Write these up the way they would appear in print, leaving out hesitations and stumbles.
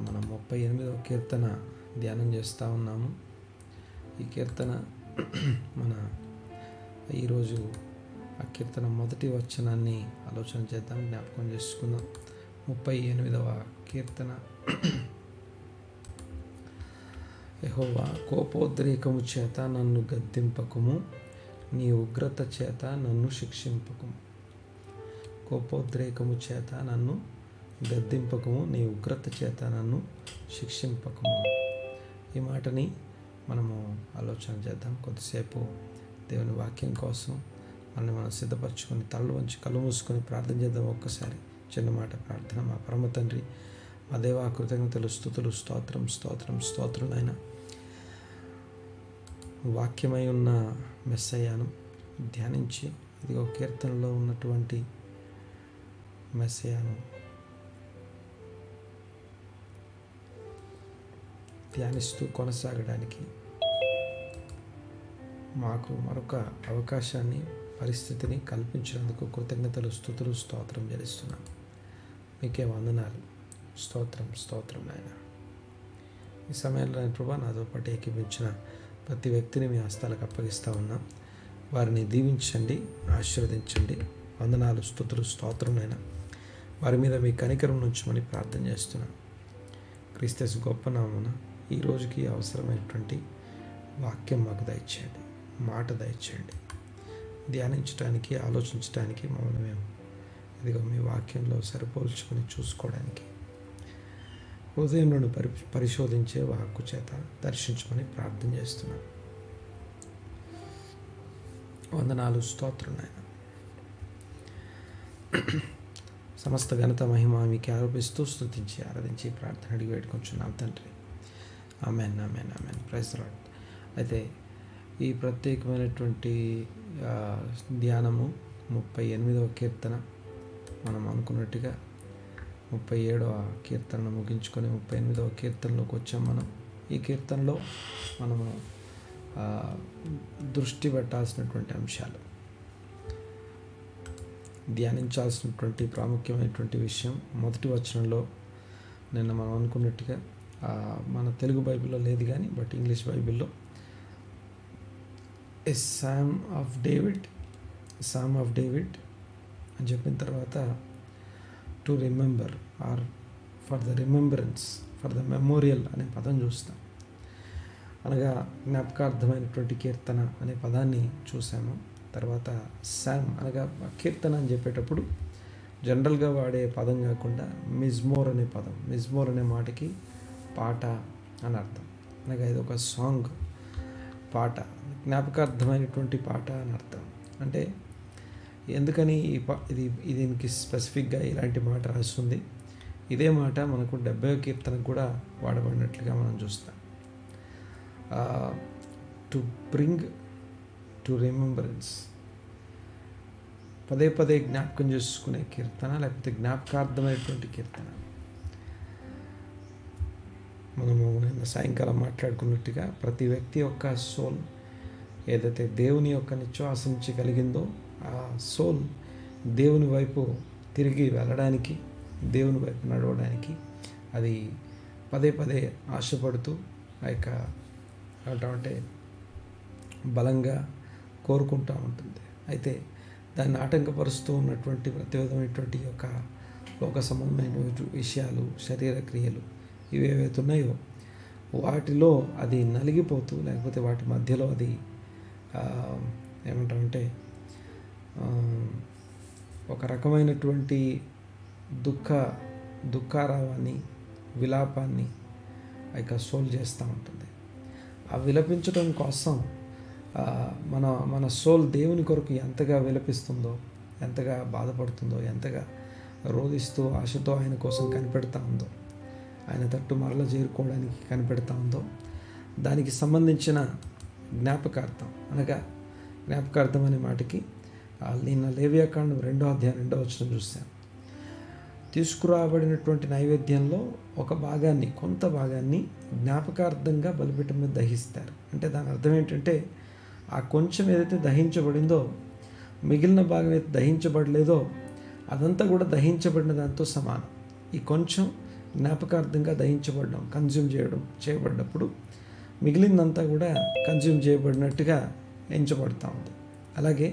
మనం 38వ కీర్తన ధ్యానం చేస్తూ ఉన్నాము. ఈ కీర్తన మన ఈరోజు ఆ కీర్తన మొదటి వచనాన్ని ఆలోచన చేద్దాం, జ్ఞాపకం చేసుకుందాం. 38వ కీర్తన. యెహోవా, కోపోద్రేకము చేత నన్ను గద్దింపకుము, నీ ఉగ్రత చేత నన్ను శిక్షింపకుము. కోపోద్రేకము చేత నన్ను గద్దింపకము, నీ ఉగ్రత చేత నన్ను శిక్షింపకము. ఈ మాటని మనము ఆలోచన చేద్దాం. కొద్దిసేపు దేవుని వాక్యం కోసం మనం సిద్ధపరచుకొని తళ్ళు వంచి కళ్ళు మూసుకొని ప్రార్థన చేద్దాం. ఒక్కసారి చిన్న మాట ప్రార్థన. మా పరమ తండ్రి, మా దేవా, కృతజ్ఞతలు, స్తుతులు, స్తోత్రం స్తోత్రం స్తోత్రం. ఆయన వాక్యమై ఉన్న మెస్సయ్యను ధ్యానించి, ఇదిగో కీర్తనలో ఉన్నటువంటి మెస్సయ్యను ధ్యానిస్తూ కొనసాగడానికి మాకు మరొక అవకాశాన్ని, పరిస్థితిని కల్పించినందుకు కృతజ్ఞతలు, స్తుతులు, స్తోత్రం చెల్లిస్తున్నాం. మీకే వందనాలు. స్తోత్రం స్తోత్రం నాయన. ఈ సమయంలో ప్రభా, నాతో పాటు ఏకీపించిన ప్రతి వ్యక్తిని మీ హస్తాలకు అప్పగిస్తూ ఉన్నాం. వారిని దీవించండి, ఆశీర్వదించండి. వందనాలు, స్తుతులు, స్తోత్రం నాయన. వారి మీద మీ కనికరం నుంచమని ప్రార్థన చేస్తున్నాం. క్రీస్తు గొప్ప నామమున ఈ రోజుకి అవసరమైనటువంటి వాక్యం మాకు దయచేయండి, మాట దయచేయండి. ధ్యానించడానికి, ఆలోచించడానికి మమ్మల్ని మేము ఇదిగో మీ వాక్యంలో సరిపోల్చుకొని చూసుకోవడానికి హృదయంలో పరిశోధించే వాక్కు చేత దర్శించమని ప్రార్థన చేస్తున్నాం. వందనాలు, స్తోత్రం నాయన. సమస్త ఘనత మహిమ మీకు ఆరోపిస్తూ స్తుతించి ఆరాధించి ప్రార్థన అడిగి వేడుకొంచున్నాం తండ్రి. Amen amen amen. Praise the lord. అయితే ఈ ప్రత్యేకమైనటువంటి ధ్యానము 38వ కీర్తన. మనం అనుకున్నట్టుగా 37వ కీర్తనను ముగించుకొని 38వ కీర్తనలోకి వచ్చాం. ఈ కీర్తనలో మనము దృష్టి పెట్టాల్సినటువంటి అంశాలు, ధ్యానించాల్సినటువంటి ప్రాముఖ్యమైనటువంటి విషయం మొదటి వచనంలో, నిన్న మనం అనుకున్నట్టుగా మన తెలుగు బైబిల్లో లేదు కానీ బట్ ఇంగ్లీష్ బైబిల్లో ఏ సామ్ ఆఫ్ డేవిడ్ అని చెప్పిన తర్వాత to remember or for the remembrance, for the memorial అనే పదం చూస్తాం. అనగా జ్ఞాపకార్థమైనటువంటి కీర్తన అనే పదాన్ని చూసాము. తర్వాత సామ్ అనగా కీర్తన అని చెప్పేటప్పుడు జనరల్గా వాడే పదం కాకుండా మిజ్మోర్ అనే పదం, మిజ్మోర్ అనే మాటకి పాట అని అర్థం. అనగా ఇది ఒక సాంగ్, పాట, జ్ఞాపకార్థమైనటువంటి పాట అని అర్థం. అంటే ఎందుకని దీనికి స్పెసిఫిక్గా ఇలాంటి మాట రాస్తుంది? ఇదే మాట మనకు 70వ కీర్తనకు కూడా వాడబడినట్లుగా మనం చూస్తాం. టు బ్రింగ్ టు రిమెంబరెన్స్, పదే పదే జ్ఞాపకం చేసుకునే కీర్తన, లేకపోతే జ్ఞాపకార్థమైనటువంటి కీర్తన. మనము నిన్న సాయంకాలం మాట్లాడుకున్నట్టుగా ప్రతి వ్యక్తి యొక్క సోల్ ఏదైతే దేవుని యొక్క నిశ్వాసం నుంచి కలిగిందో ఆ సోల్ దేవుని వైపు తిరిగి వెళ్ళడానికి, దేవుని వైపు నడవడానికి అది పదే పదే ఆశపడుతూ ఆ యొక్క అంటే బలంగా కోరుకుంటూ ఉంటుంది. అయితే దాన్ని ఆటంకపరుస్తూ ఉన్నటువంటి ప్రతి విధమైనటువంటి యొక్క లోక సంబంధమైన విషయాలు, శరీర క్రియలు ఇవి ఏవైతే ఉన్నాయో వాటిలో అది నలిగిపోతూ, లేకపోతే వాటి మధ్యలో అది ఏమంటామంటే ఒక రకమైనటువంటి దుఃఖారావాన్ని, విలాపాన్ని ఆ యొక్క సోల్ చేస్తూ ఉంటుంది. ఆ విలపించడం కోసం మన సోల్ దేవుని కొరకు ఎంతగా విలపిస్తుందో, ఎంతగా బాధపడుతుందో, ఎంతగా రోధిస్తూ ఆశతో ఆయన కోసం కనిపెడతా ఉందో, ఆయన తట్టు మరల చేరుకోవడానికి కనిపెడతా ఉందో, దానికి సంబంధించిన జ్ఞాపకార్థం. అనగా జ్ఞాపకార్థం అనే మాటకి నిన్న లేవియాకాండం 2వ అధ్యాయం 2వ వచనం చూసాం. తీసుకురాబడినటువంటి నైవేద్యంలో ఒక భాగాన్ని, కొంత భాగాన్ని జ్ఞాపకార్థంగా బలిపీఠం మీద దహిస్తారు. అంటే దాని అర్థం ఏంటంటే ఆ కొంచెం ఏదైతే దహించబడిందో, మిగిలిన భాగం ఏదైతే దహించబడలేదో అదంతా కూడా దహించబడిన దాంతో సమానం. ఈ కొంచెం జ్ఞాపకార్థంగా దహించబడడం, కన్జ్యూమ్ చేయబడ్డప్పుడు మిగిలిందంతా కూడా కన్జ్యూమ్ చేయబడినట్టుగా ఎంచబడతా ఉంది. అలాగే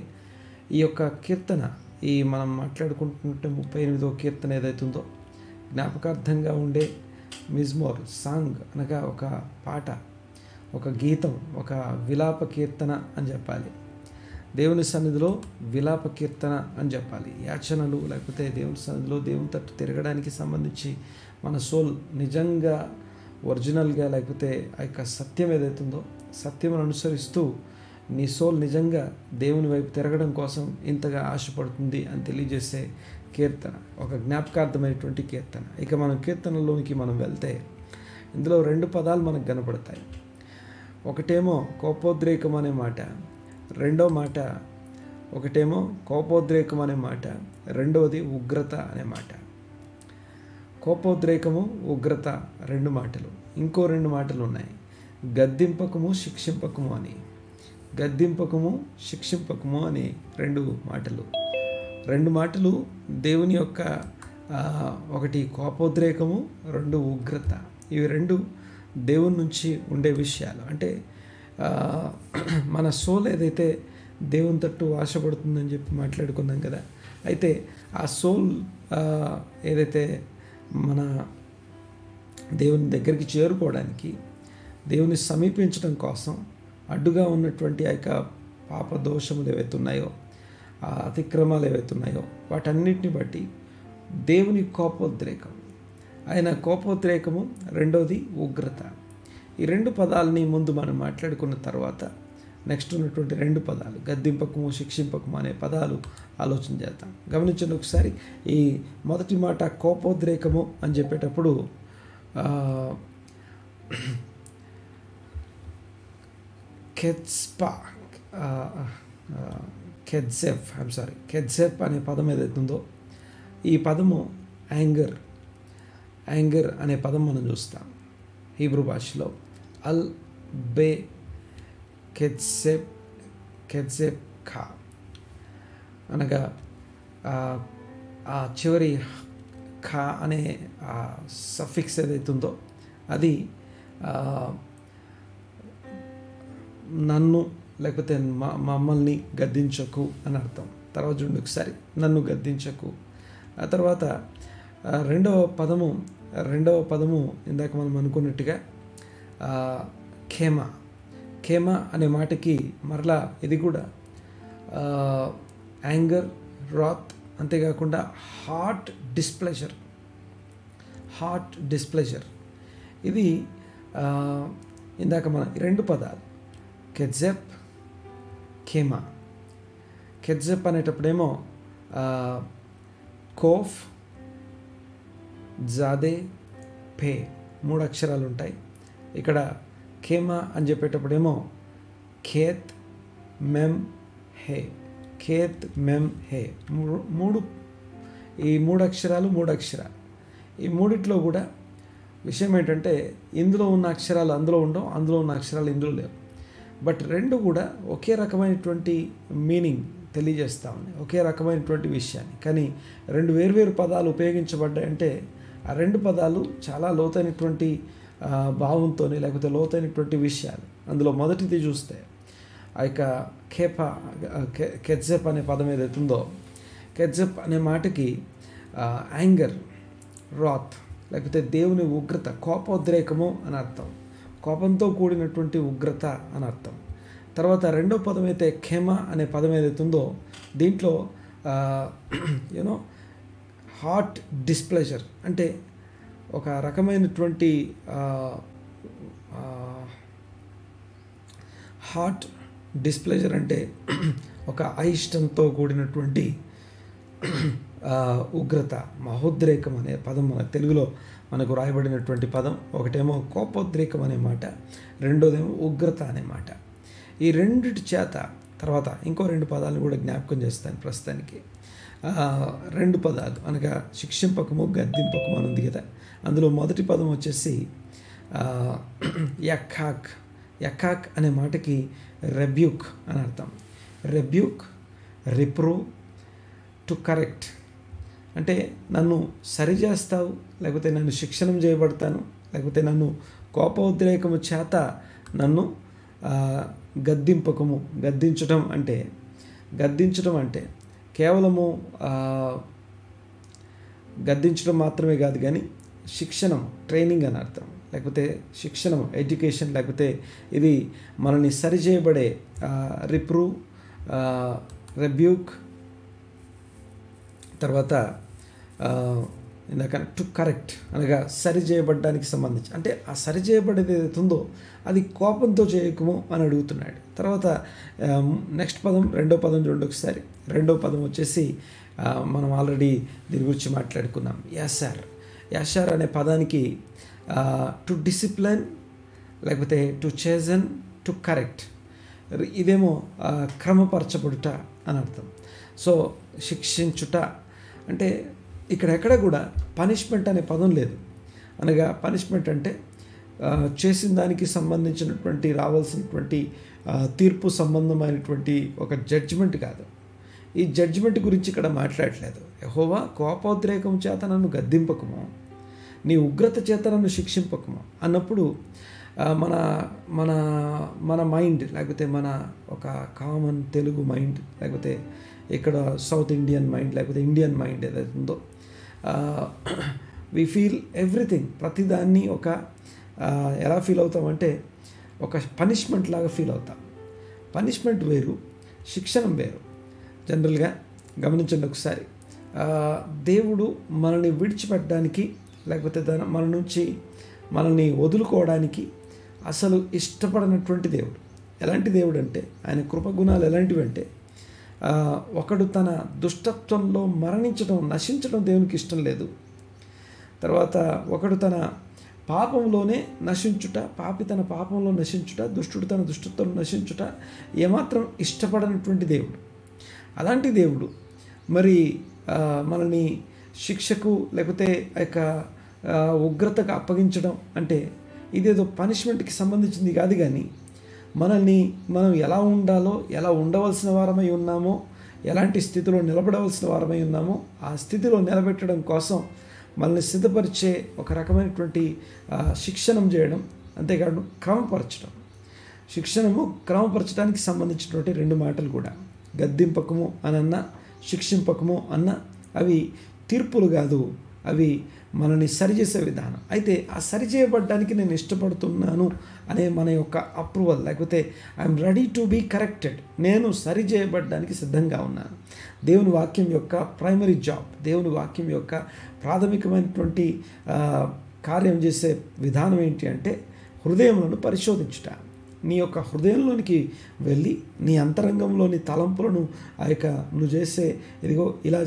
ఈ యొక్క కీర్తన, ఈ మనం మాట్లాడుకుంటున్నట్టు 38వ కీర్తన ఏదైతుందో జ్ఞాపకార్థంగా ఉండే మిజ్మోర్ సాంగ్ అనగా ఒక పాట, ఒక గీతం, ఒక విలాప కీర్తన అని చెప్పాలి. దేవుని సన్నిధిలో విలాప కీర్తన అని చెప్పాలి. యాచనలు లేకపోతే దేవుని సన్నిధిలో దేవుని తట్టు తిరగడానికి సంబంధించి మన సోల్ నిజంగా ఒరిజినల్గా లేకపోతే ఆ యొక్క సత్యం ఏదైతుందో సత్యమును అనుసరిస్తూ నీ సోల్ నిజంగా దేవుని వైపు తిరగడం కోసం ఇంతగా ఆశపడుతుంది అని తెలియజేసే కీర్తన, ఒక జ్ఞాపకార్థమైనటువంటి కీర్తన. ఇక మనం కీర్తనలోనికి మనం వెళ్తే ఇందులో 2 పదాలు మనకు కనపడతాయి. ఒకటేమో కోపోద్రేకం అనే మాట, రెండో మాట ఒకటేమో కోపోద్రేకం అనే మాట, రెండవది ఉగ్రత అనే మాట. కోపోద్రేకము, ఉగ్రత 2 మాటలు. ఇంకో 2 మాటలు ఉన్నాయి, గద్దింపకము శిక్షింపకము అని. గద్దింపకము శిక్షింపకము అని 2 మాటలు. 2 మాటలు దేవుని యొక్క ఒకటి కోపోద్రేకము, 2 ఉగ్రత. ఇవి 2 దేవుని నుంచి ఉండే విషయాలు. అంటే మన సోల్ ఏదైతే దేవుని తట్టు ఆశపడుతుందని చెప్పి మాట్లాడుకున్నాం కదా, అయితే ఆ సోల్ ఏదైతే మన దేవుని దగ్గరికి చేరుకోవడానికి, దేవుని సమీపించడం కోసం అడ్డుగా ఉన్నటువంటి ఆ యొక్క పాప దోషములు ఏవైతే ఉన్నాయో, ఆ అతిక్రమాలు ఏవైతే ఉన్నాయో వాటన్నిటిని బట్టి దేవుని కోపోద్రేకం, ఆయన కోపోద్రేకము, రెండవది ఉగ్రత. ఈ 2 పదాలని ముందు మనం మాట్లాడుకున్న తర్వాత నెక్స్ట్ ఉన్నటువంటి 2 పదాలు గద్దింపకము శిక్షింపకము అనే పదాలు ఆలోచన చేద్దాం. గమనించండి ఒకసారి. ఈ మొదటి మాట కోపోద్రేకము అని చెప్పేటప్పుడు కెడ్జెప్ అనే పదం ఏదైతుందో ఈ పదము యాంగర్ అనే పదం మనం చూస్తాం హీబ్రూ భాషలో. అల్ బే కెడ్జెప్ ఖా అనగా ఆ చివరి ఖా అనే సఫిక్స్ ఏదైతుందో అది నన్ను లేకపోతే మమ్మల్ని గద్దించకు అని అర్థం. తర్వాత చూడండి ఒకసారి, నన్ను గద్దించకు. ఆ తర్వాత రెండవ పదము ఇందాక మనం అనుకున్నట్టుగా ఖేమ అనే మాటకి మరలా ఇది కూడా యాంగర్, రాత్, అంతేకాకుండా హార్ట్ డిస్ప్లెజర్. ఇది ఇందాక మన 2 పదాలు కెడ్జెప్, ఖేమా. కెడ్జెప్ అనేటప్పుడేమో కోఫ్, జాదే, పే 3 అక్షరాలు ఉంటాయి. ఇక్కడ ఖేమా అని చెప్పేటప్పుడేమో ఖేత్, మెమ్, హే. ఖేత్, మెమ్, హే. ఈ 3 అక్షరాలు ఈ మూడిట్లో కూడా విషయం ఏంటంటే ఇందులో ఉన్న అక్షరాలు అందులో ఉండవు, అందులో ఉన్న అక్షరాలు ఇందులో లేవు. బట్ 2 కూడా ఒకే రకమైనటువంటి మీనింగ్ తెలియజేస్తూ ఉన్నాయి, ఒకే రకమైనటువంటి విషయాన్ని. కానీ 2 వేర్వేరు పదాలు ఉపయోగించబడ్డాయంటే ఆ 2 పదాలు చాలా లోతైనటువంటి భావంతో లేకపోతే లోతైనటువంటి విషయాలు. అందులో మొదటిది చూస్తే ఆ యొక్క కెడ్జెప్ అనే పదం ఏదైతుందో, కెడ్జెప్ అనే మాటకి యాంగర్, రాత్ లేకపోతే దేవుని ఉగ్రత, కోపోద్రేకము అని అర్థం, కోపంతో కూడినటువంటి ఉగ్రత అని అర్థం. తర్వాత 2వ పదం అయితే ఖేమా అనే పదం ఏదైతుందో దీంట్లో హార్ట్ డిస్ప్లెజర్ అంటే ఒక రకమైనటువంటి హార్ట్ డిస్ప్లెజర్ అంటే ఒక అయిష్టంతో కూడినటువంటి ఉగ్రత, మహోద్రేకం అనే పదం మన తెలుగులో మనకు రాయబడినటువంటి పదం. ఒకటేమో కోపోద్రేకం అనే మాట, రెండోదేమో ఉగ్రత అనే మాట. ఈ 2 చేత తర్వాత ఇంకో 2 పదాలను కూడా జ్ఞాపకం చేస్తాను ప్రస్తుతానికి. 2 పదాలు అనగా శిక్షింపకము, గద్దింపకము అని ఉంది కదా. అందులో మొదటి పదం వచ్చేసి యక్కాక్ అనే మాటకి రెబ్యూక్ అని అర్థం. రెబ్యూక్, రిప్రూవ్, టు కరెక్ట్ అంటే నన్ను సరిచేస్తావు, లేకపోతే నన్ను శిక్షణం చేయబడతాను, లేకపోతే నన్ను కోపోద్రేకము చేత నన్ను గద్దింపకము. గద్దించడం అంటే కేవలము గద్దించడం మాత్రమే కాదు, కానీ శిక్షణం, ట్రైనింగ్ అని అర్థం, లేకపోతే శిక్షణం, ఎడ్యుకేషన్, లేకపోతే ఇది మనల్ని సరిచేయబడే రిప్రూవ్, రెబ్యూక్, తర్వాత ఇందాక టు కరెక్ట్ అనగా సరిచేయబడ్డానికి సంబంధించి. అంటే ఆ సరిచేయబడేది ఏదైతే ఉందో అది కోపంతో చేయకము అని అడుగుతున్నాడు. తర్వాత నెక్స్ట్ పదం, రెండో పదం చూడండి ఒకసారి. రెండో పదం వచ్చేసి మనం ఆల్రెడీ దీని గురించి మాట్లాడుకున్నాం. యాషార్ అనే పదానికి టు డిసిప్లైన్, లేకపోతే టు చేజన్, టు కరెక్ట్, ఇదేమో క్రమపరచబడుట అని అర్థం. సో శిక్షించుట అంటే ఇక్కడెక్కడ కూడా పనిష్మెంట్ అనే పదం లేదు. అనగా పనిష్మెంట్ అంటే చేసిన దానికి సంబంధించినటువంటి రావాల్సినటువంటి తీర్పు సంబంధమైనటువంటి ఒక జడ్జిమెంట్ కాదు. ఈ జడ్జిమెంట్ గురించి ఇక్కడ మాట్లాడలేదు. యెహోవా కోపోద్రేకం చేత నన్ను గద్దింపకము, నీ ఉగ్రత చేత నన్ను శిక్షింపకము అన్నప్పుడు మన మన మన మైండ్, లేకపోతే మన ఒక కామన్ తెలుగు మైండ్, లేకపోతే ఇక్కడ సౌత్ ఇండియన్ మైండ్, లేకపోతే ఇండియన్ మైండ్ ఏదైతే ఉందో, వి ఫీల్ ఎవ్రీథింగ్, ప్రతిదాన్ని ఒక ఎలా ఫీల్ అవుతామంటే ఒక పనిష్మెంట్ లాగా ఫీల్ అవుతాం. పనిష్మెంట్ వేరు, శిక్షణం వేరు. జనరల్గా గమనించండి ఒకసారి, దేవుడు మనల్ని విడిచిపెట్టడానికి, లేకపోతే మన నుంచి మనల్ని వదులుకోవడానికి అసలు ఇష్టపడినటువంటి దేవుడు. ఎలాంటి దేవుడు అంటే ఆయన కృపగుణాలు ఎలాంటివి అంటే, ఒకడు తన దుష్టత్వంలో నశించడం దేవునికి ఇష్టం లేదు. తర్వాత ఒకడు తన పాపంలోనే నశించుట, పాపి తన పాపంలో నశించుట, దుష్టుడు తన దుష్టత్వంలో నశించుట ఏమాత్రం ఇష్టపడనటువంటి దేవుడు. అలాంటి దేవుడు మరి మనల్ని శిక్షకు, లేకపోతే ఆ యొక్క ఉగ్రతకు అప్పగించడం అంటే ఇదేదో పనిష్మెంట్కి సంబంధించింది కాదు, కానీ మనం ఎలా ఉండాలో, ఎలా ఉండవలసిన వారమై ఉన్నామో, ఎలాంటి స్థితిలో నిలబడవలసిన వారమై ఉన్నామో ఆ స్థితిలో నిలబెట్టడం కోసం మనల్ని సిద్ధపరిచే ఒక రకమైనటువంటి శిక్షణం చేయడం, అంతేకాదు క్రమపరచడం. శిక్షణము క్రమపరచడానికి సంబంధించినటువంటి రెండు మాటలు కూడా, గద్దింపకము అనన్నా శిక్షింపకము అన్న, అవి తీర్పులు కాదు, అవి మనల్ని సరిచేసే విధానం. అయితే ఆ సరిచేయబడ్డానికి నేను ఇష్టపడుతున్నాను అనే మన యొక్క అప్రూవల్, లేకపోతే I'm ready to be corrected, నేను సరిచేయబడ్డానికి సిద్ధంగా ఉన్నాను. దేవుని వాక్యం యొక్క ప్రైమరీ జాబ్, దేవుని వాక్యం యొక్క ప్రాథమికమైనటువంటి కార్యం చేసే విధానం ఏంటి అంటే హృదయములను పరిశోధించుట. నీ యొక్క హృదయంలోనికి వెళ్ళి నీ అంతరంగంలోని తలంపులను నువ్వు చేసే ఇదిగో ఇలా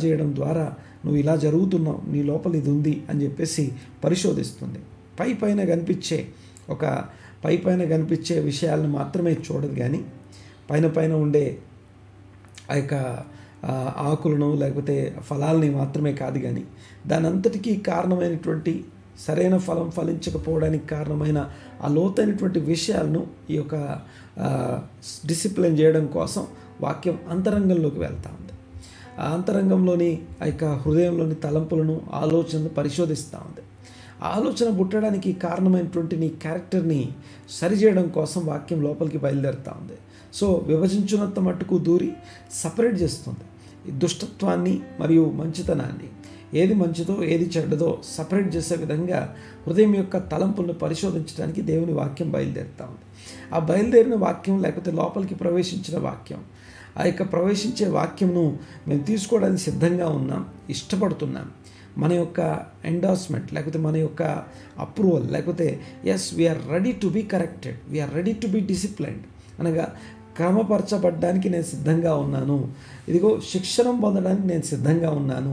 చేయడం ద్వారా నువ్వు ఇలా జరుగుతున్నావు, నీ లోపల ఇది ఉంది అని చెప్పేసి పరిశోధిస్తుంది. పైపైన కనిపించే విషయాలను మాత్రమే చూడదు, కానీ పైన ఉండే ఆ యొక్క ఆకులను, లేకపోతే ఫలాల్ని మాత్రమే కాదు, కానీ దాని అంతటికీ కారణమైనటువంటి సరైన ఫలం ఫలించకపోవడానికి కారణమైన ఆ లోతైనటువంటి విషయాలను ఈ యొక్క డిసిప్లిన్ చేయడం కోసం వాక్యం అంతరంగంలోకి వెళ్తూ ఉంది. ఆ అంతరంగంలోని ఆ యొక్క హృదయంలోని తలంపులను, ఆలోచనలు పరిశోధిస్తూ ఉంది. ఆలోచన పుట్టడానికి కారణమైనటువంటి నీ క్యారెక్టర్ని సరిచేయడం కోసం వాక్యం లోపలికి బయలుదేరుతూ ఉంది. సో విభజించున్నంత మట్టుకు దూరి సపరేట్ చేస్తుంది ఈ దుష్టత్వాన్ని మరియు మంచితనాన్ని. ఏది మంచిదో ఏది చెడ్డదో సపరేట్ చేసే విధంగా హృదయం యొక్క తలంపులను పరిశోధించడానికి దేవుని వాక్యం బయలుదేరుతూ ఉంది. ఆ బయలుదేరిన వాక్యం, లేకపోతే లోపలికి ప్రవేశించిన వాక్యం, ఆ యొక్క ప్రవేశించే వాక్యంను మేము తీసుకోవడానికి సిద్ధంగా ఉన్నాం, ఇష్టపడుతున్నాం. మన యొక్క ఎండార్స్మెంట్, లేకపోతే మన యొక్క అప్రూవల్, లేకపోతే yes we're ready to be corrected, we're ready to be disciplined, అనగా క్రమపరచబడ్డానికి నేను సిద్ధంగా ఉన్నాను, ఇదిగో శిక్షణం పొందడానికి నేను సిద్ధంగా ఉన్నాను,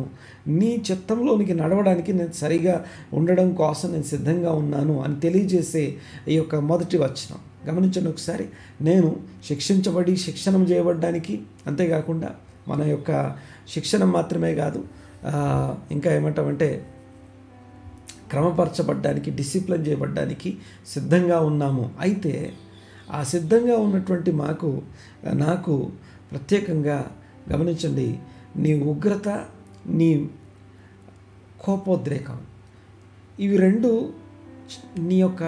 నీ చిత్తంలోనికి నడవడానికి నేను సరిగా ఉండడం కోసం నేను సిద్ధంగా ఉన్నాను అని తెలియజేసే ఈ యొక్క మొదటి వచనం గమనించండి ఒకసారి. నేను శిక్షించబడి శిక్షణం చేయబడ్డానికి, అంతేకాకుండా మన యొక్క శిక్షణ మాత్రమే కాదు, ఇంకా ఏమంటామంటే క్రమపరచబడ్డానికి, డిసిప్లిన్ చేయబడ్డానికి సిద్ధంగా ఉన్నాము. అయితే ఆ సిద్ధంగా ఉన్నటువంటి నాకు ప్రత్యేకంగా గమనించండి, నీ ఉగ్రత నీ కోపోద్రేకం. ఇవి రెండు నీ యొక్క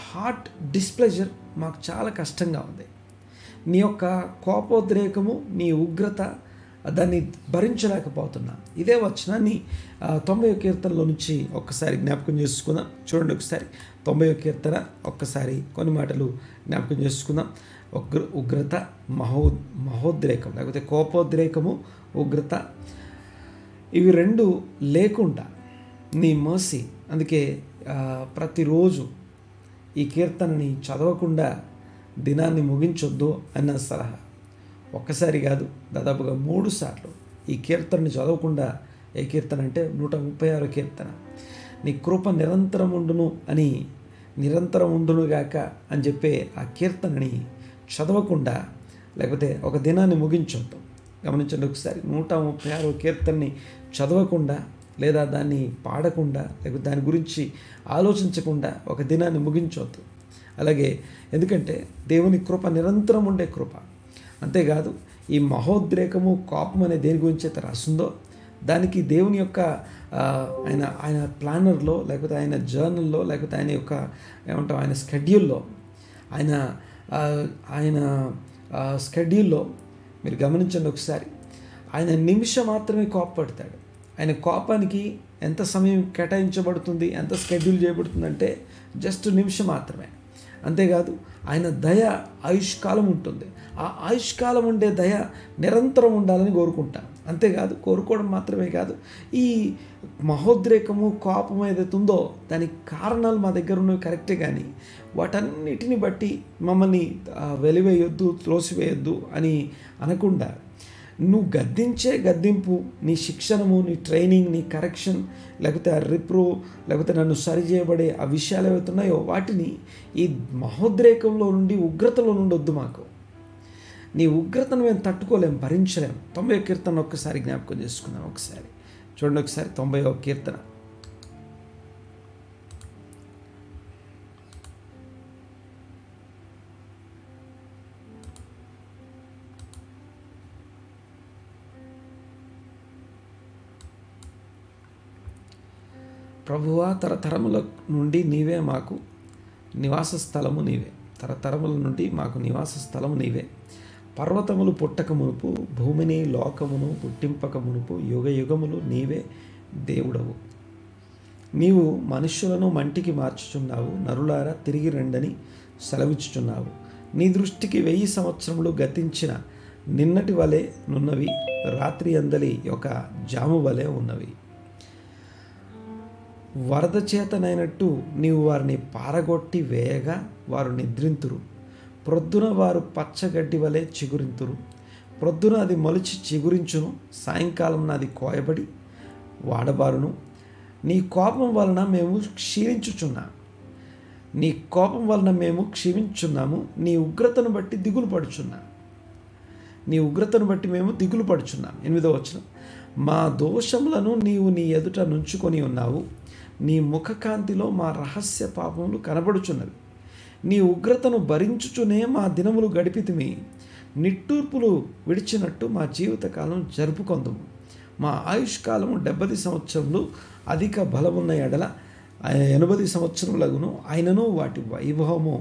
హార్ట్ డిస్ప్లెజర్ మాకు చాలా కష్టంగా ఉంది. నీ యొక్క కోపోద్రేకము, నీ ఉగ్రత, దాన్ని భరించలేకపోతున్నా. ఇదే వచనాన్ని 90వ కీర్తనలో నుంచి ఒక్కసారి జ్ఞాపకం చేసుకుందాం. చూడండి ఒకసారి 90వ కీర్తన ఒక్కసారి కొన్ని మాటలు జ్ఞాపకం చేసుకుందాం. ఉగ్రత, మహోద్రేకం, లేకపోతే కోపోద్రేకము, ఉగ్రత, ఇవి రెండు లేకుండా నీ మర్సీ. అందుకే ప్రతిరోజు ఈ కీర్తనని చదవకుండా దినాన్ని ముగించొద్దు అన్న సలహా. ఒక్కసారి కాదు, దాదాపుగా 3 సార్లు ఈ కీర్తనని చదవకుండా. ఏ కీర్తన అంటే 136 కీర్తన. నీ కృప నిరంతరం ఉండును అని, నిరంతరం ఉండునుగాక అని చెప్పే ఆ కీర్తనని చదవకుండా, లేకపోతే ఒక దినాన్ని ముగించొద్దు. గమనించండి ఒకసారి, 136 కీర్తనని చదవకుండా, లేదా దాన్ని పాడకుండా, లేకపోతే దాని గురించి ఆలోచించకుండా ఒక దినాన్ని ముగించవద్దు. అలాగే ఎందుకంటే దేవుని కృప నిరంతరం ఉండే కృప. అంతేకాదు, ఈ మహోద్రేకము, కోపం అనే దేని గురించి అయితే రాస్తుందో దానికి దేవుని యొక్క ఆయన ప్లానర్లో, లేకపోతే ఆయన జర్నల్లో, లేకపోతే ఆయన యొక్క ఏమంటాం ఆయన స్కెడ్యూల్లో, ఆయన స్కెడ్యూల్లో మీరు గమనించండి ఒకసారి, ఆయన నిమిషం మాత్రమే కోపపడతాడు. ఆయన కోపానికి ఎంత సమయం కేటాయించబడుతుంది, ఎంత స్కెడ్యూల్ చేయబడుతుందంటే జస్ట్ నిమిషం మాత్రమే. అంతేకాదు, ఆయన దయ ఆయుష్కాలం ఉంటుంది. ఆ ఆయుష్కాలం ఉండే దయ నిరంతరం ఉండాలని కోరుకుంటాను. అంతేకాదు, కోరుకోవడం మాత్రమే కాదు, ఈ మహోద్రేకము, కోపం ఏదైతే ఉందో దానికి కారణాలు మా దగ్గర ఉన్నవి కరెక్టే, కానీ వాటన్నిటిని బట్టి మమ్మల్ని వెలివేయొద్దు, త్రోసివేయొద్దు అని అనకుండా, నువ్వు గద్దించే గద్దింపు, నీ శిక్షణము, నీ ట్రైనింగ్, నీ కరెక్షన్, లేకపోతే ఆ రిప్రూవ్, లేకపోతే నన్ను సరిచేయబడే ఆ విషయాలు ఏవైతే ఉన్నాయో వాటిని ఈ మహోద్రేకంలో నుండి, ఉగ్రతలో నుండి వద్దు మాకు. నీ ఉగ్రతను మేము తట్టుకోలేము, భరించలేము. 90వ కీర్తన ఒక్కసారి జ్ఞాపకం చేసుకుందాం. ఒకసారి చూడండి, ఒకసారి 90వ కీర్తన. ప్రభువా, తరతరముల నుండి నీవే మాకు నివాస స్థలము నీవే. తరతరముల నుండి మాకు నివాస స్థలము నీవే. పర్వతములు పుట్టక మునుపు, భూమిని లోకమును పుట్టింపక మునుపు, యుగ యుగములు నీవే దేవుడవు. నీవు మనుష్యులను మంటికి మార్చుచున్నావు, నరులారా తిరిగి రండని సెలవిచ్చుచున్నావు. నీ దృష్టికి 1000 సంవత్సరములు గతించిన నిన్నటి వలె నున్నవి, రాత్రి అందలి యొక్క జాము వలె ఉన్నవి. వరద చేతనైనట్టు నీవు వారిని పారగొట్టి వేయగా వారు నిద్రింతురు. ప్రొద్దున వారు పచ్చగడ్డి వలె చిగురింతురు. ప్రొద్దున అది మొలిచి చిగురించును, సాయంకాలం అది కోయబడి వాడబారును. నీ కోపం వలన మేము క్షీణించుచున్నాము. నీ కోపం వలన మేము క్షీణించున్నాము. నీ ఉగ్రతను బట్టి దిగులు పడుచున్నాము. నీ ఉగ్రతను బట్టి మేము దిగులు పడుచున్నాము. 8వ వచనం, మా దోషములను నీవు నీ ఎదుట నుంచుకొని ఉన్నావు. నీ ముఖకాంతిలో మా రహస్య పాపములు కనబడుచున్నవి. నీ ఉగ్రతను భరించుచునే మా దినములు గడిపితిమి. నిట్టూర్పులు విడిచినట్టు మా జీవితకాలం జరుపుకొందుము. మా ఆయుష్కాలము 70 సంవత్సరములు, అధిక బలమున్న ఎడల 80 సంవత్సరములగును. అయినను వాటి వైభవము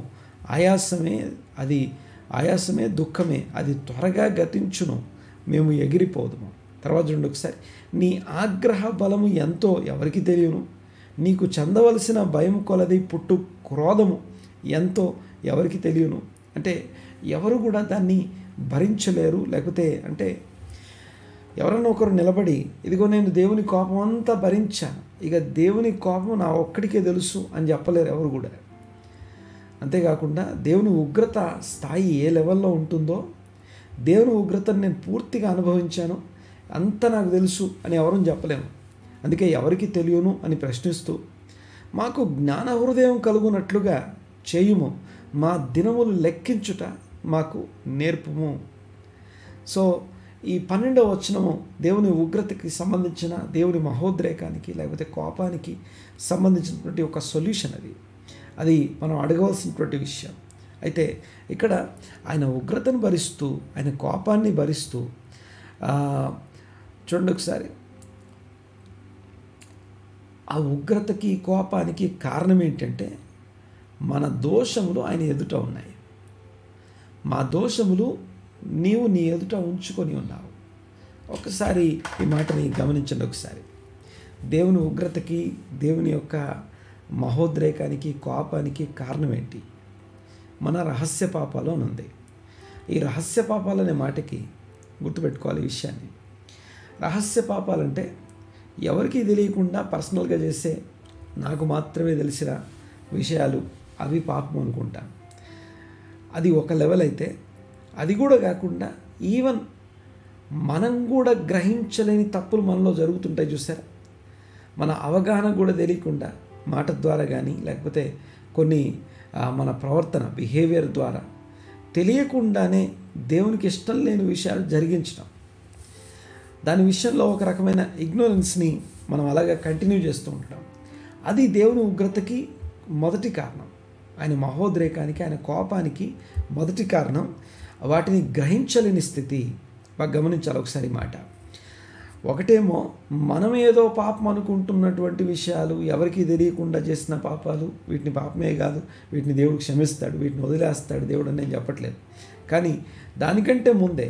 ఆయాసమే దుఃఖమే, అది త్వరగా గతించును, మేము ఎగిరిపోదుము. తర్వాత చూడండి ఒకసారి, నీ ఆగ్రహ బలము ఎంతో ఎవరికి తెలియను. నీకు చెందవలసిన భయం కొలది పుట్టు క్రోధము ఎంతో ఎవరికి తెలియను. అంటే ఎవరు కూడా దాన్ని భరించలేరు. లేకపోతే అంటే ఎవరన్నా ఒకరు నిలబడి, ఇదిగో నేను దేవుని కోపం అంతా భరించాను, ఇక దేవుని కోపం నా ఒక్కడికే తెలుసు అని చెప్పలేరు ఎవరు కూడా. అంతేకాకుండా దేవుని ఉగ్రత స్థాయి ఏ లెవెల్లో ఉంటుందో, దేవుని ఉగ్రతను నేను పూర్తిగా అనుభవించాను, అంతా నాకు తెలుసు అని ఎవరూ చెప్పలేము. అందుకే ఎవరికి తెలియను అని ప్రశ్నిస్తూ, మాకు జ్ఞాన హృదయం కలుగునట్లుగా చేయుము, మా దినములు లెక్కించుట మాకు నేర్పుము. సో ఈ 12వ వచనము దేవుని ఉగ్రతకి సంబంధించిన, దేవుని మహోద్రేకానికి లేకపోతే కోపానికి సంబంధించినటువంటి ఒక సొల్యూషన్. అది మనం అడగవలసినటువంటి విషయం. అయితే ఇక్కడ ఆయన ఉగ్రతను భరిస్తూ, ఆయన కోపాన్ని భరిస్తూ, చూడండి ఒకసారి ఆ ఉగ్రతకి కోపానికి కారణం ఏంటంటే మన దోషములు ఆయన ఎదుట ఉన్నాయి. మా దోషములు నీవు నీ ఎదుట ఉంచుకొని ఉన్నావు. ఒకసారి ఈ మాటని గమనించండి. ఒకసారి దేవుని ఉగ్రతకి, దేవుని యొక్క మహోద్రేకానికి, కోపానికి కారణం ఏంటి? మన రహస్య పాపాలు అని ఉంది. ఈ రహస్య పాపాలు అనే మాటకి గుర్తుపెట్టుకోవాలి ఈ విషయాన్ని. రహస్య పాపాలంటే ఎవరికీ తెలియకుండా పర్సనల్గా చేసే, నాకు మాత్రమే తెలిసిన విషయాలు, అవి పాపం అనుకుంటాను. అది ఒక లెవెల్ అయితే, అది కూడా కాకుండా ఈవెన్ మనం కూడా గ్రహించలేని తప్పులు మనలో జరుగుతుంటాయి చూసారా. మన అవగాహన కూడా తెలియకుండా మాట ద్వారా కానీ, లేకపోతే కొన్ని మన ప్రవర్తన బిహేవియర్ ద్వారా తెలియకుండానే దేవునికి ఇష్టం లేని విషయాలు జరిగించడం, దాని విషయంలో ఒక రకమైన ఇగ్నోరెన్స్ని మనం అలాగే కంటిన్యూ చేస్తూ ఉంటాం. అది దేవుని ఉగ్రతకి మొదటి కారణం. ఆయన మహోద్రేకానికి, ఆయన కోపానికి మొదటి కారణం వాటిని గ్రహించలేని స్థితి. బాగా గమనించాలి ఒకసారి మాట. ఒకటేమో మనం ఏదో పాపం అనుకుంటున్నటువంటి విషయాలు, ఎవరికి తెలియకుండా చేసిన పాపాలు, వీటిని పాపమే కాదు, వీటిని దేవుడు క్షమిస్తాడు, వీటిని వదిలేస్తాడు దేవుడు అని నేను చెప్పట్లేదు. కానీ దానికంటే ముందే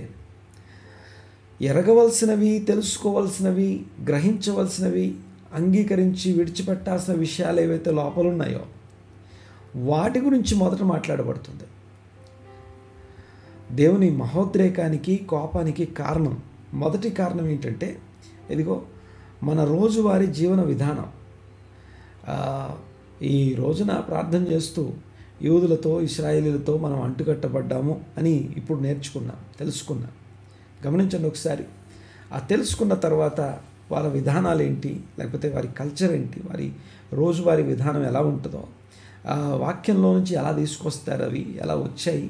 ఎరగవలసినవి, తెలుసుకోవలసినవి, గ్రహించవలసినవి, అంగీకరించి విడిచిపెట్టాల్సిన విషయాలు ఏవైతే లోపల ఉన్నాయో వాటి గురించి మొదట మాట్లాడబడుతుంది. దేవుని మహోద్రేకానికి, కోపానికి కారణం, మొదటి కారణం ఏంటంటే ఇదిగో మన రోజువారీ జీవన విధానం. ఈ రోజున ప్రార్థన చేస్తూ యూదులతో, ఇశ్రాయేలీలతో మనం అంటుకట్టబడ్డాము అని ఇప్పుడు నేర్చుకున్నాం, తెలుసుకున్నాం. గమనించండి ఒకసారి. ఆ తెలుసుకున్న తర్వాత వాళ్ళ విధానాలు ఏంటి, లేకపోతే వారి కల్చర్ ఏంటి, వారి రోజువారీ విధానం ఎలా ఉంటుందో, వాక్యంలో నుంచి ఎలా తీసుకొస్తారు, అవి ఎలా వచ్చాయి,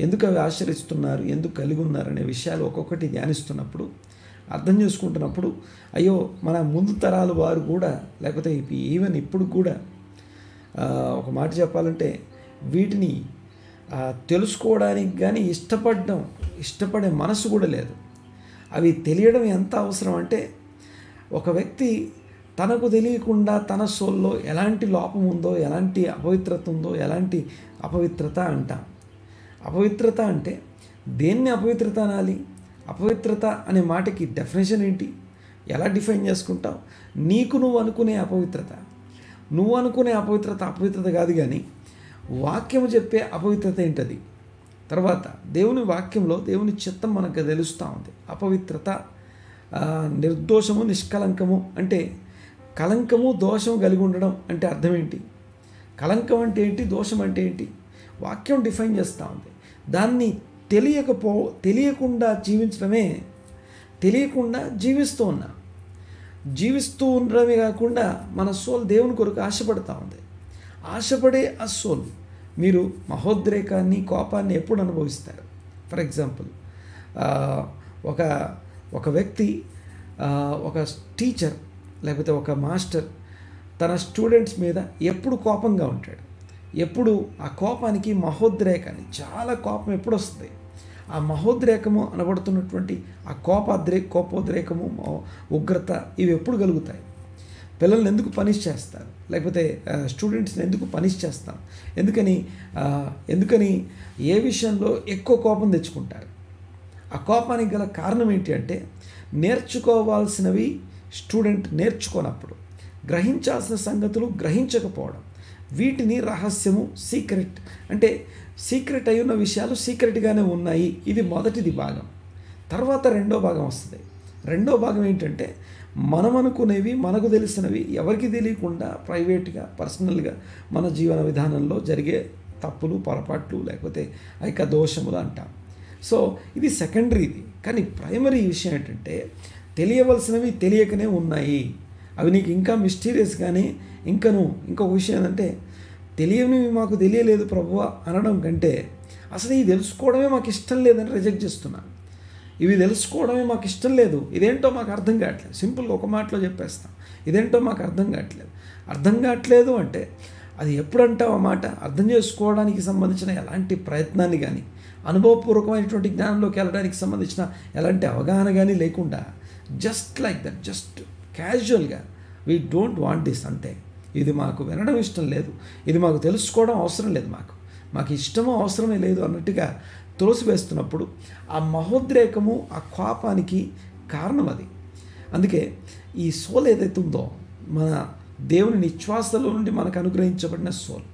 ఎందుకు అవి ఆశ్రయిస్తున్నారు, ఎందుకు కలిగి ఉన్నారు అనే విషయాలు ఒక్కొక్కటి ధ్యానిస్తున్నప్పుడు, అర్థం చేసుకుంటున్నప్పుడు, అయ్యో మన ముందు తరాలు వారు కూడా, లేకపోతే ఈవెన్ ఇప్పుడు కూడా ఒక మాట చెప్పాలంటే వీటిని తెలుసుకోవడానికి కానీ ఇష్టపడే మనసు కూడా లేదు. అవి తెలియడం ఎంత అవసరం అంటే, ఒక వ్యక్తి తనకు తెలియకుండా తన సోల్లో ఎలాంటి లోపం ఉందో, ఎలాంటి అపవిత్రత ఉందో, ఎలాంటి అపవిత్రత అంటాం. అపవిత్రత అంటే దేన్ని అపవిత్రత అనాలి? అపవిత్రత అనే మాటకి డెఫినేషన్ ఏంటి? ఎలా డిఫైన్ చేసుకుంటావు? నువ్వు అనుకునే అపవిత్రత, అపవిత్రత కాదు. కానీ వాక్యము చెప్పే అపవిత్రత ఏంటది? తర్వాత దేవుని వాక్యంలో దేవుని చిత్తం మనకు తెలుస్తూ ఉంది. అపవిత్రత, నిర్దోషము, నిష్కలంకము అంటే కలంకము, దోషము కలిగి ఉండడం అంటే అర్థం ఏంటి? కలంకం అంటే ఏంటి? దోషం అంటే ఏంటి? వాక్యం డిఫైన్ చేస్తూ ఉంది. దాన్ని తెలియకుండా జీవించడమే, తెలియకుండా జీవిస్తూ ఉండడమే కాకుండా మన సోల్ దేవుని కొరకు ఆశపడుతూ ఉంది. ఆశపడే ఆ సోల్ మీరు మహోద్రేకాన్ని, కోపాన్ని ఎప్పుడు అనుభవిస్తారు? ఫర్ ఎగ్జాంపుల్, ఒక వ్యక్తి, ఒక టీచర్ లేకపోతే ఒక మాస్టర్ తన స్టూడెంట్స్ మీద ఎప్పుడు కోపంగా ఉంటాడు. ఎప్పుడు ఆ కోపానికి, మహోద్రేకాన్ని, చాలా కోపం ఎప్పుడు వస్తుంది? ఆ మహోద్రేకము అనబడుతున్నటువంటి ఆ కోపోద్రేకము, ఉగ్రత, ఇవి ఎప్పుడు కలుగుతాయి? పిల్లల్ని ఎందుకు పనిష్ చేస్తారు? లేకపోతే స్టూడెంట్స్ని ఎందుకు పనిష్ చేస్తాం? ఎందుకని ఏ విషయంలో ఎక్కువ కోపం తెచ్చుకుంటారు? ఆ కోపానికి గల కారణం ఏంటి అంటే, నేర్చుకోవాల్సినవి స్టూడెంట్ నేర్చుకోనప్పుడు, గ్రహించాల్సిన సంగతులు గ్రహించకపోవడం, వీటిని రహస్యము, సీక్రెట్ అంటే సీక్రెట్ అయి ఉన్న విషయాలు సీక్రెట్గానే ఉన్నాయి. ఇది మొదటిది భాగం. తర్వాత రెండో భాగం వస్తుంది. రెండో భాగం ఏంటంటే, మనం అనుకునేవి, మనకు తెలిసినవి, ఎవరికి తెలియకుండా ప్రైవేట్గా, పర్సనల్గా మన జీవన విధానంలో జరిగే తప్పులు, పొరపాట్లు, లేకపోతే ఐక దోషములు అంటాం. సో ఇది సెకండరీది. కానీ ప్రైమరీ విషయం ఏంటంటే, తెలియవలసినవి తెలియకనే ఉన్నాయి. అవి నీకు ఇంకా మిస్టీరియస్గానే, ఇంకొక విషయం ఏంటంటే, తెలియనివి మాకు తెలియలేదు ప్రభువా అనడం కంటే, అసలు ఇవి తెలుసుకోవడమే మాకు ఇష్టం లేదని రిజెక్ట్ చేస్తున్నాను. ఇవి తెలుసుకోవడమే మాకు ఇష్టం లేదు, ఇదేంటో మాకు అర్థం కావట్లేదు. సింపుల్గా ఒక మాటలో చెప్పేస్తాం, ఇదేంటో మాకు అర్థం కావట్లేదు అంటే అది ఎప్పుడంటావు ఆ మాట? అర్థం చేసుకోవడానికి సంబంధించిన ఎలాంటి ప్రయత్నాన్ని కానీ, అనుభవపూర్వకమైనటువంటి జ్ఞానంలోకి వెళ్ళడానికి సంబంధించిన ఎలాంటి అవగాహన కానీ లేకుండా, జస్ట్ లైక్ దట్, జస్ట్ క్యాజువల్గా వీ డోంట్ వాంట్ దిస్, అంతే. ఇది మాకు వినడం ఇష్టం లేదు, ఇది మాకు తెలుసుకోవడం అవసరం లేదు, మాకు ఇష్టమో అవసరమే లేదు అన్నట్టుగా త్రోసివేస్తున్నప్పుడు ఆ మహోద్రేకము, ఆ కోపానికి కారణం అది. అందుకే ఈ సోల్ ఏదైతే ఉందో, మన దేవుని నిశ్వాసలో నుండి మనకు అనుగ్రహించబడిన సోల్.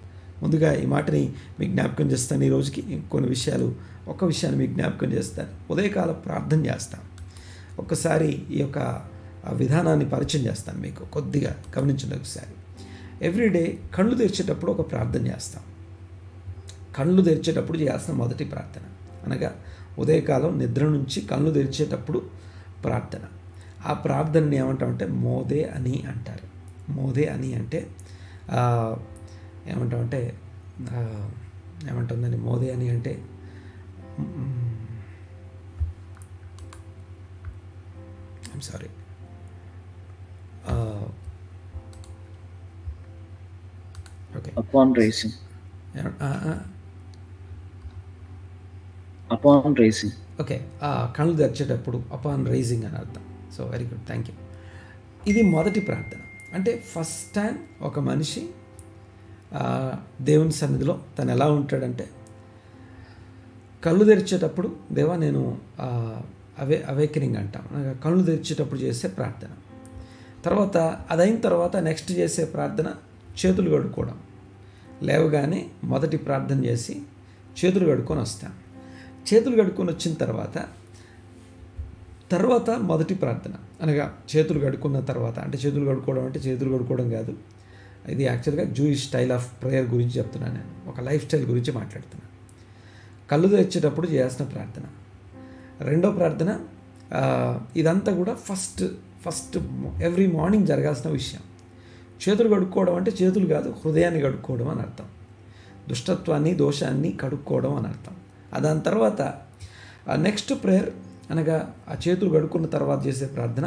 ముందుగా ఈ మాటని మీకు జ్ఞాపకం చేస్తాను. ఈ రోజుకి కొన్ని విషయాలు, ఒక విషయాన్ని మీకు జ్ఞాపకం చేస్తాను. ఉదయకాల ప్రార్థన చేస్తాను. ఒక్కసారి ఈ యొక్క విధానాన్ని పరిచయం చేస్తాను మీకు, కొద్దిగా గమనించండి ఒకసారి. ఎవ్రీడే కళ్ళు తెరిచేటప్పుడు ఒక ప్రార్థన చేస్తాం. కళ్ళు తెరిచేటప్పుడు చేయాల్సిన మొదటి ప్రార్థన, అనగా ఉదయకాలం నిద్ర నుంచి కళ్ళు తెరిచేటప్పుడు ప్రార్థన. ఆ ప్రార్థనని ఏమంటామంటే మోదే అని అంటారు. మోదే అని అంటే ఏమంటామంటే ఏమంటుందని మోదే అని అంటే I'm sorry, okay, upon raising, upon raising, okay, కళ్ళు తెరిచేటప్పుడు అపాన్ రైజింగ్ అని అర్థం. So very good, thank you. ఇది మొదటి ప్రార్థన. అంటే ఫస్ట్ టైం ఒక మనిషి దేవుని సన్నిధిలో తను ఎలా ఉంటాడంటే, కళ్ళు తెరిచేటప్పుడు దేవా నేను అవేకనింగ్ అంటాం, కళ్ళు తెరిచేటప్పుడు చేసే ప్రార్థన. తర్వాత అదైన తర్వాత నెక్స్ట్ చేసే ప్రార్థన చేతులు కడుక్కోవడం. లేవగానే మొదటి ప్రార్థన చేసి చేతులు కడుక్కొని వస్తాను. చేతులు కడుక్కొని వచ్చిన తర్వాత మొదటి ప్రార్థన, అనగా చేతులు కడుక్కున్న తర్వాత, అంటే చేతులు కడుక్కోవడం అంటే చేతులు కడుక్కోవడం కాదు, ఇది యాక్చువల్గా జూయిష్ స్టైల్ ఆఫ్ ప్రేయర్ గురించి చెప్తున్నాను నేను, ఒక లైఫ్ స్టైల్ గురించి మాట్లాడుతున్నాను. కళ్ళు తెరిచేటప్పుడు చేయాల్సిన ప్రార్థన. రెండో ప్రార్థన, ఇదంతా కూడా ఫస్ట్ ఎవ్రీ మార్నింగ్ జరగాల్సిన విషయం. చేతులు కడుక్కోవడం అంటే చేతులు కాదు, హృదయాన్ని కడుక్కోవడం అని అర్థం. దుష్టత్వాన్ని, దోషాన్ని కడుక్కోవడం అని అర్థం. దాని తర్వాత నెక్స్ట్ ప్రేయర్, అనగా ఆ చేతులు కడుక్కున్న తర్వాత చేసే ప్రార్థన,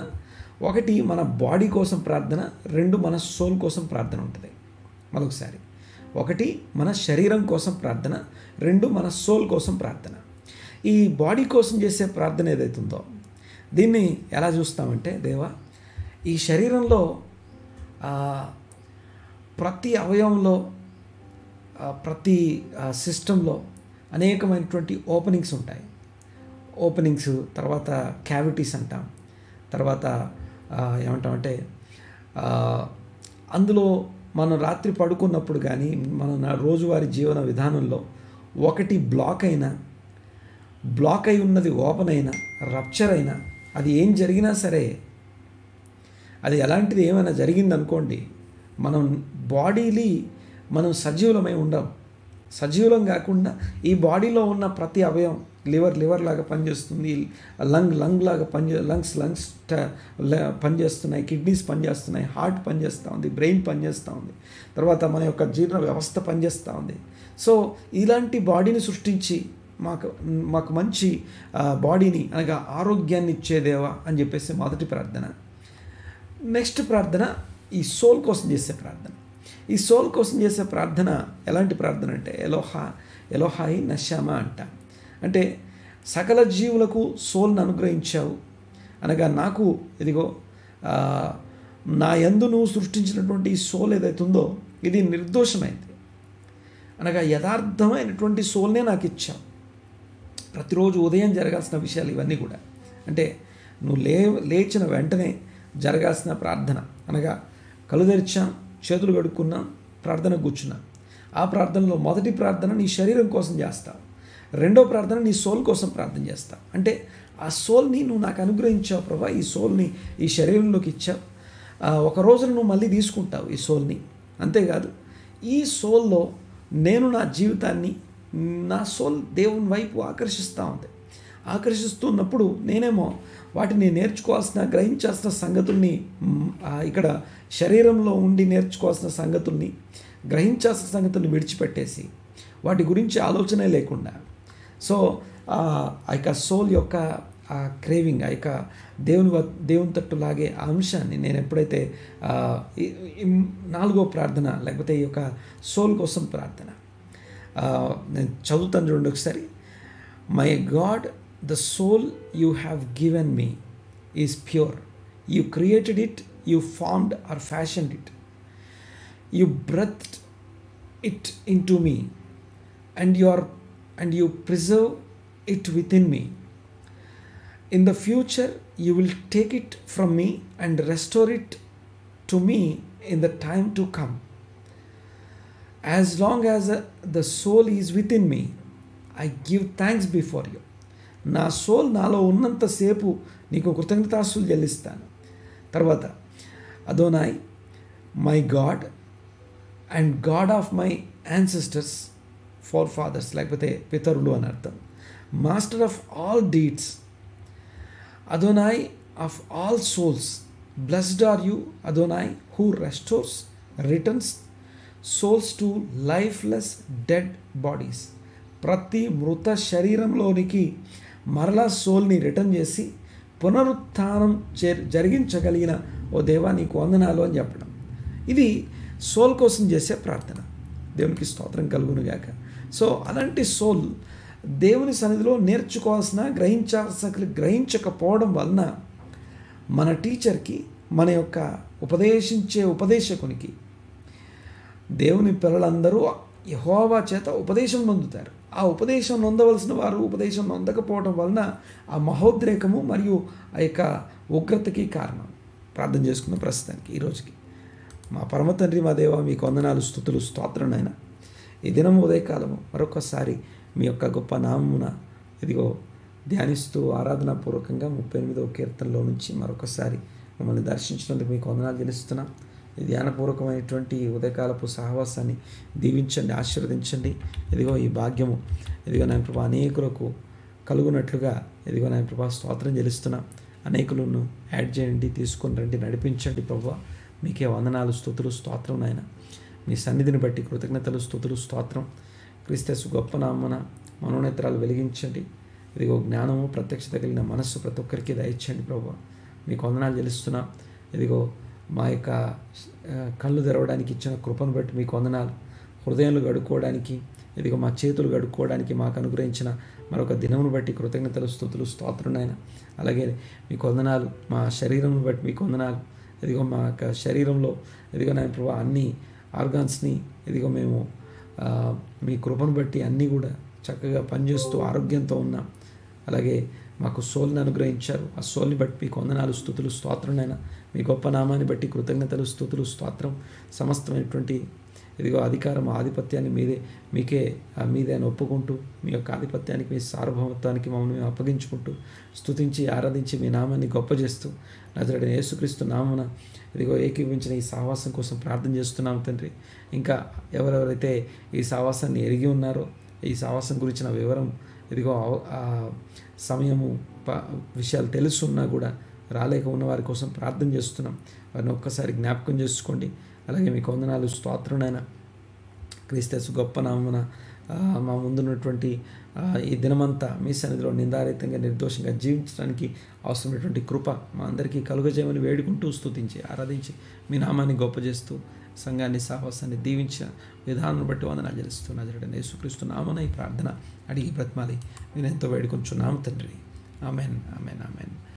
ఒకటి మన బాడీ కోసం ప్రార్థన, రెండు మన సోల్ కోసం ప్రార్థన ఉంటుంది. మరొకసారి, ఒకటి మన శరీరం కోసం ప్రార్థన, రెండు మన సోల్ కోసం ప్రార్థన. ఈ బాడీ కోసం చేసే ప్రార్థన ఏదైతుందో దీన్ని ఎలా చూస్తామంటే, దేవా ఈ శరీరంలో ప్రతి అవయవంలో, ప్రతి సిస్టంలో అనేకమైనటువంటి ఓపెనింగ్స్ ఉంటాయి. ఓపెనింగ్స్, తర్వాత క్యావిటీస్ అంటాం, తర్వాత ఏమంటామంటే అందులో మనం రాత్రి పడుకున్నప్పుడు కానీ మన రోజువారీ జీవన విధానంలో ఒకటి బ్లాక్ అయి ఉన్నది ఓపెన్ అయినా, రప్చర్ అయినా, అది ఏం జరిగినా సరే, అది ఎలాంటిది ఏమైనా జరిగిందనుకోండి, మనం బాడీని మనం సజీవులమై ఉండం. సజీవులం కాకుండా ఈ బాడీలో ఉన్న ప్రతి అవయవం, లివర్ లాగా పనిచేస్తుంది, లంగ్ లాగా లంగ్స్ పనిచేస్తున్నాయి, కిడ్నీస్ పనిచేస్తున్నాయి, హార్ట్ పనిచేస్తూ ఉంది, బ్రెయిన్ పనిచేస్తూ ఉంది, తర్వాత మన యొక్క జీర్ణ వ్యవస్థ పనిచేస్తూ ఉంది. సో ఇలాంటి బాడీని సృష్టించి మాకు మంచి బాడీని, అనగా ఆరోగ్యాన్ని ఇచ్చేదేవా అని చెప్పేసి మొదటి ప్రార్థన. నెక్స్ట్ ప్రార్థన ఈ సోల్ కోసం చేసే ప్రార్థన. ఈ సోల్ కోసం చేసే ప్రార్థన ఎలాంటి ప్రార్థన అంటే ఎలోహాయి నశ్యామా అంట. అంటే సకల జీవులకు సోల్ను అనుగ్రహించావు, అనగా నాకు ఇదిగో నా యందు నువ్వు సృష్టించినటువంటి ఈ సోల్ ఏదైతే ఉందో ఇది నిర్దోషమైంది, అనగా యథార్థమైనటువంటి సోల్నే నాకు ఇచ్చావు. ప్రతిరోజు ఉదయం జరగాల్సిన విషయాలు ఇవన్నీ కూడా, అంటే నువ్వు లేచిన వెంటనే జరగాల్సిన ప్రార్థన, అనగా కళ్ళు తెరిచాం, చేతులు కడుక్కున్నాం, ప్రార్థన కూర్చున్నాం. ఆ ప్రార్థనలో మొదటి ప్రార్థన నీ శరీరం కోసం చేస్తావు, రెండో ప్రార్థన నీ సోల్ కోసం ప్రార్థన చేస్తావు. అంటే ఆ సోల్ని నువ్వు నాకు అనుగ్రహించావు ప్రభా, ఈ సోల్ని ఈ శరీరంలోకి ఇచ్చావు, ఒక రోజున నువ్వు మళ్ళీ తీసుకుంటావు ఈ సోల్ని. అంతేకాదు, ఈ సోల్లో నేను నా జీవితాన్ని, నా సోల్ దేవుని వైపు ఆకర్షిస్తున్నప్పుడు నేనేమో వాటిని నేర్చుకోవాల్సిన, గ్రహించాల్సిన సంగతుల్ని, ఇక్కడ శరీరంలో ఉండి నేర్చుకోవాల్సిన సంగతుల్ని, గ్రహించాల్సిన సంగతుల్ని విడిచిపెట్టేసి వాటి గురించి ఆలోచనే లేకుండా, సో ఆ యొక్క సోల్ యొక్క ఆ క్రేవింగ్, ఆ యొక్క దేవుని తట్టు లాగే ఆ అంశాన్ని నేను ఎప్పుడైతే నాలుగో ప్రార్థన, లేకపోతే ఈ యొక్క సోల్ కోసం ప్రార్థన నేను చదువుతాను చూడండి ఒకసారి. My God, the soul you have given me is pure, you created it you formed or fashioned it. You breathed it into me, and you preserve it within me. In the future, you will take it from me and restore it to me in the time to come. As long as the soul is within me, I give thanks before you. నా soul నాలో ఉన్నంతసేపు నీకు కృతజ్ఞతాస్తులు చెల్లిస్తాను. తర్వాత Adonai, my God and God of my ancestors, forefathers లేకపోతే పితరులు అని అర్థం. Master of all deeds, Adonai of all souls, blessed are you Adonai who restores, returns souls to lifeless dead bodies. ప్రతి మృత శరీరంలోనికి మరలా సోల్ని రిటర్న్ చేసి పునరుత్థానం జరిగించగలిగిన ఓ దేవా నీకు వందనాలు అని చెప్పడం. ఇది సోల్ కోసం చేసే ప్రార్థన. దేవునికి స్తోత్రం కలుగునుగాక. సో అలాంటి సోల్ దేవుని సన్నిధిలో నేర్చుకోవాల్సిన గ్రహించకపోవడం వలన మన టీచర్కి, మన యొక్క ఉపదేశించే ఉపదేశకునికి, దేవుని పిల్లలందరూ యెహోవా చేత ఉపదేశం పొందుతారు. ఆ ఉపదేశం నొందవలసిన వారు ఉపదేశం నొందకపోవడం వలన ఆ మహోద్రేకము మరియు ఆ యొక్క ఉగ్రతకి కారణం. ప్రార్థన చేసుకున్న ప్రస్తుతానికి ఈరోజుకి. మా పరమ తండ్రి, మా దేవ, మీకు వందనాలు, స్తుతులు, స్తోత్రం నాయన. ఈ దినము ఉదయకాలము మరొకసారి మీ యొక్క గొప్ప నామమున ఇదిగో ధ్యానిస్తూ ఆరాధనాపూర్వకంగా 38వ కీర్తనలో నుంచి మరొకసారి మమ్మల్ని దర్శించినందుకు మీకు వందనాలు చెల్లిస్తున్నాం. ఈ ధ్యానపూర్వకమైనటువంటి ఉదయకాలపు సహవాసాన్ని దీవించండి, ఆశీర్వదించండి. ఇదిగో ఈ భాగ్యము ఇదిగో నాయన ప్రభా అనేకులకు కలుగునట్లుగా ఇదిగో నాయన ప్రభా స్తోత్రం చెల్లిస్తున్నాం. అనేకులను యాడ్ చేయండి, తీసుకొని రండి, నడిపించండి ప్రభువా. మీకే వందనాలు, స్తుతులు, స్తోత్రం నాయన. మీ సన్నిధిని బట్టి కృతజ్ఞతలు, స్తుతులు, స్తోత్రం. క్రీస్తు గొప్ప నామమున మనోనేత్రాలు వెలిగించండి. ఇదిగో జ్ఞానము, ప్రత్యక్షత కలిగిన మనస్సు ప్రతి ఒక్కరికి దయచేయండి ప్రభువా. మీకు వందనాలు చెల్లిస్తున్నాం. ఇదిగో మా యొక్క కళ్ళు తెరవడానికి ఇచ్చిన కృపను బట్టి మీకు వందనాలు. హృదయాలు గడుక్కోవడానికి, ఇదిగో మా చేతులు గడుక్కోవడానికి మాకు అనుగ్రహించిన మరొక దినమును బట్టి కృతజ్ఞతలు, స్తుతులు, స్తోత్రం నాయన. అలాగే మీకు వందనాలు. మా శరీరంను బట్టి మీకు వందనాలు. ఇదిగో మా యొక్క శరీరంలో ఇదిగో నాయన ప్రభా అన్ని ఆర్గాన్స్ని ఇదిగో మేము మీ కృపను బట్టి అన్నీ కూడా చక్కగా పనిచేస్తూ ఆరోగ్యంతో ఉన్నాం. అలాగే మాకు సోల్ని అనుగ్రహించారు. ఆ సోల్ని బట్టి మీకు వందనాలు, స్తుతులు, స్తోత్రం నాయన. మీ గొప్ప నామాన్ని బట్టి కృతజ్ఞతలు, స్తుతులు, స్తోత్రం. సమస్తమైనటువంటి ఇదిగో అధికారం, ఆధిపత్యాన్ని మీకే అని ఒప్పుకుంటూ మీ యొక్క ఆధిపత్యానికి, మీ సార్వభౌమత్వానికి మమ్మల్ని మేము అప్పగించుకుంటూ స్తుతించి ఆరాధించి మీ నామాన్ని గొప్ప చేస్తూ నజరేయుడైన యేసుక్రీస్తు నామమున ఇదిగో ఏకీభవించిన ఈ సహవాసం కోసం ప్రార్థన చేస్తున్నాం తండ్రి. ఇంకా ఎవరెవరైతే ఈ సహవాసాన్ని ఎరిగి ఉన్నారో, ఈ సహవాసం గురించిన వివరం ఇదిగో సమయము విషయాలు తెలుసున్నా కూడా రాలేక ఉన్న వారి కోసం ప్రార్థన చేస్తున్నాం. వారిని ఒక్కసారి జ్ఞాపకం చేసుకోండి. అలాగే మీకు వందనాలు, స్తోత్రునైనా. క్రీస్తు గొప్ప నామమున మా ముందున్నటువంటి ఈ దినమంతా మీ సన్నిధిలో నిందారహితంగా, నిర్దోషంగా జీవించడానికి అవసరమైనటువంటి కృప మా అందరికీ కలుగజేయమని వేడుకుంటూ, స్తుతించి ఆరాధించి మీ నామాన్ని గొప్ప చేస్తూ సంఘాన్ని, సహవాసాన్ని దీవించిన విధానం బట్టి వందనాలు చెల్లిస్తూ నజరేయుడైన యేసుక్రీస్తు నామమున ఈ ప్రార్థన అడిగి బ్రతిమాలి నేను ఎంతో వేడుకొంచున్నాము తండ్రి. Amen, amen, amen.